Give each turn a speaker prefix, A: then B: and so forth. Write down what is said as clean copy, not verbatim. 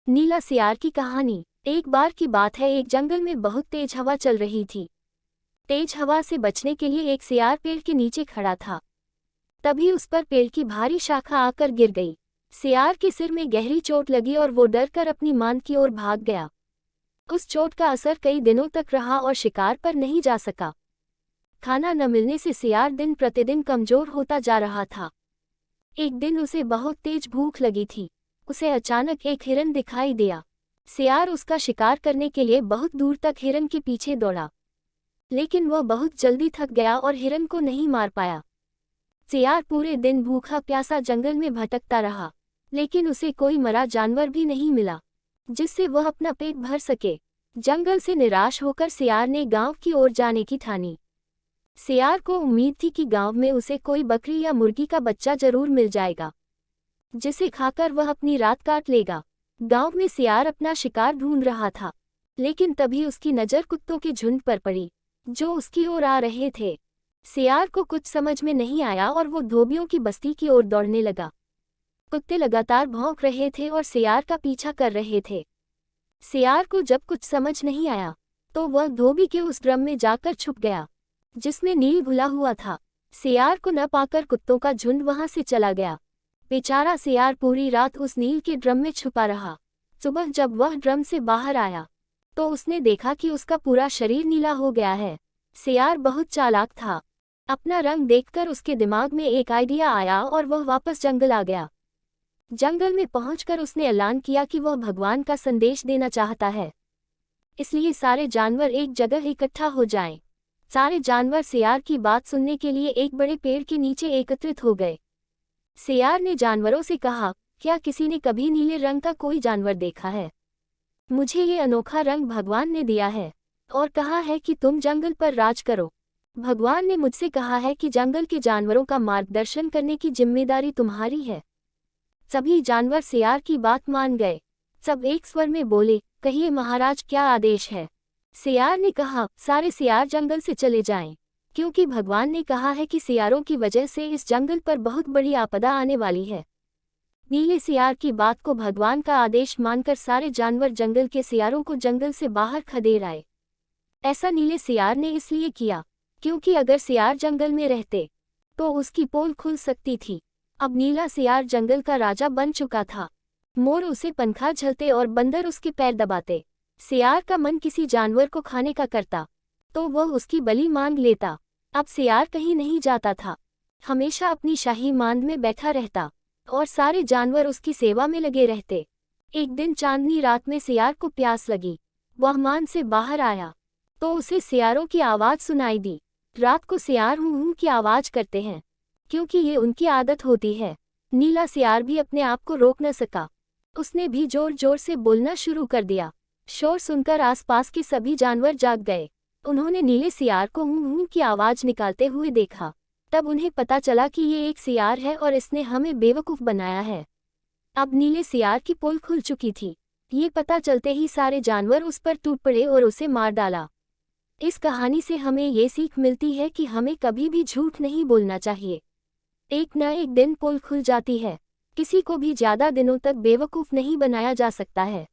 A: नीला सियार की कहानी। एक बार की बात है, एक जंगल में बहुत तेज हवा चल रही थी। तेज हवा से बचने के लिए एक सियार पेड़ के नीचे खड़ा था। तभी उस पर पेड़ की भारी शाखा आकर गिर गई। सियार के सिर में गहरी चोट लगी और वो डरकर अपनी मांद की ओर भाग गया। उस चोट का असर कई दिनों तक रहा और शिकार पर नहीं जा सका। खाना न मिलने से सियार दिन प्रतिदिन कमजोर होता जा रहा था। एक दिन उसे बहुत तेज भूख लगी थी। उसे अचानक एक हिरन दिखाई दिया। सियार उसका शिकार करने के लिए बहुत दूर तक हिरन के पीछे दौड़ा, लेकिन वह बहुत जल्दी थक गया और हिरन को नहीं मार पाया। सियार पूरे दिन भूखा प्यासा जंगल में भटकता रहा, लेकिन उसे कोई मरा जानवर भी नहीं मिला जिससे वह अपना पेट भर सके। जंगल से निराश होकर सियार ने गांव की ओर जाने की ठानी। सियार को उम्मीद थी कि गांव में उसे कोई बकरी या मुर्गी का बच्चा जरूर मिल जाएगा, जिसे खाकर वह अपनी रात काट लेगा। गांव में सियार अपना शिकार ढूंढ रहा था, लेकिन तभी उसकी नज़र कुत्तों के झुंड पर पड़ी जो उसकी ओर आ रहे थे। सियार को कुछ समझ में नहीं आया और वो धोबियों की बस्ती की ओर दौड़ने लगा। कुत्ते लगातार भौंक रहे थे और सियार का पीछा कर रहे थे। सियार को जब कुछ समझ नहीं आया तो वह धोबी के उस ड्रम में जाकर छुप गया जिसमें नील घुला हुआ था। सियार को न पाकर कुत्तों का झुंड वहां से चला गया। बेचारा सियार पूरी रात उस नील के ड्रम में छुपा रहा। सुबह जब वह ड्रम से बाहर आया तो उसने देखा कि उसका पूरा शरीर नीला हो गया है। सियार बहुत चालाक था। अपना रंग देखकर उसके दिमाग में एक आइडिया आया और वह वापस जंगल आ गया। जंगल में पहुंचकर उसने ऐलान किया कि वह भगवान का संदेश देना चाहता है, इसलिए सारे जानवर एक जगह इकट्ठा हो जाएं। सारे जानवर सियार की बात सुनने के लिए एक बड़े पेड़ के नीचे एकत्रित हो गए। सियार ने जानवरों से कहा, क्या किसी ने कभी नीले रंग का कोई जानवर देखा है? मुझे ये अनोखा रंग भगवान ने दिया है और कहा है कि तुम जंगल पर राज करो। भगवान ने मुझसे कहा है कि जंगल के जानवरों का मार्गदर्शन करने की जिम्मेदारी तुम्हारी है। सभी जानवर सियार की बात मान गए। सब एक स्वर में बोले, कहिए महाराज, क्या आदेश है? सियार ने कहा, सारे सियार जंगल से चले जाएं, क्योंकि भगवान ने कहा है कि सियारों की वजह से इस जंगल पर बहुत बड़ी आपदा आने वाली है। नीले सियार की बात को भगवान का आदेश मानकर सारे जानवर जंगल के सियारों को जंगल से बाहर खदेड़ आए। ऐसा नीले सियार ने इसलिए किया क्योंकि अगर सियार जंगल में रहते तो उसकी पोल खुल सकती थी। अब नीला सियार जंगल का राजा बन चुका था। मोर उसे पंखा झलते और बंदर उसके पैर दबाते। सियार का मन किसी जानवर को खाने का करता तो वह उसकी बलि मांग लेता। अब सियार कहीं नहीं जाता था, हमेशा अपनी शाही मांद में बैठा रहता और सारे जानवर उसकी सेवा में लगे रहते। एक दिन चांदनी रात में सियार को प्यास लगी। वह मांद से बाहर आया तो उसे सियारों की आवाज़ सुनाई दी। रात को सियार हूँ हूँ की आवाज़ करते हैं क्योंकि ये उनकी आदत होती है। नीला सियार भी अपने आप को रोक न सका, उसने भी जोर जोर से बोलना शुरू कर दिया। शोर सुनकर आसपास के सभी जानवर जाग गए। उन्होंने नीले सियार को हूँ हूँ की आवाज़ निकालते हुए देखा। तब उन्हें पता चला कि ये एक सियार है और इसने हमें बेवकूफ़ बनाया है। अब नीले सियार की पोल खुल चुकी थी। ये पता चलते ही सारे जानवर उस पर टूट पड़े और उसे मार डाला। इस कहानी से हमें ये सीख मिलती है कि हमें कभी भी झूठ नहीं बोलना चाहिए। एक न एक दिन पोल खुल जाती है। किसी को भी ज़्यादा दिनों तक बेवकूफ़ नहीं बनाया जा सकता है।